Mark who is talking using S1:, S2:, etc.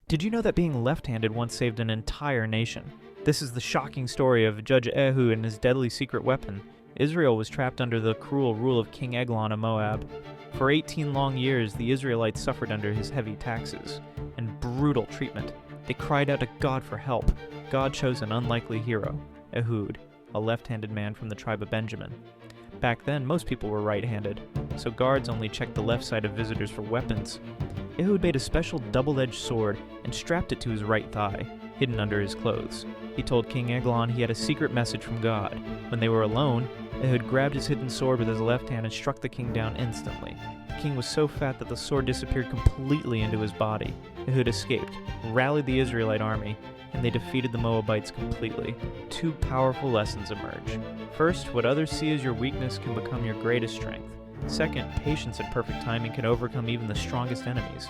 S1: Did you know that being left-handed once saved an entire nation? This is the shocking story of Judge Ehud and his deadly secret weapon. Israel was trapped under the cruel rule of King Eglon of Moab. For 18 long years, the Israelites suffered under his heavy taxes and brutal treatment. They cried out to God for help. God chose an unlikely hero, Ehud, a left-handed man from the tribe of Benjamin. Back then, most people were right-handed, so guards only checked the left side of visitors for weapons. Ehud made a special double-edged sword and strapped it to his right thigh, hidden under his clothes. He told King Eglon he had a secret message from God. When they were alone, Ehud grabbed his hidden sword with his left hand and struck the king down instantly. The king was so fat that the sword disappeared completely into his body. Ehud escaped, rallied the Israelite army, and they defeated the Moabites completely. Two powerful lessons emerge. First, what others see as your weakness can become your greatest strength. Second, patience and perfect timing can overcome even the strongest enemies.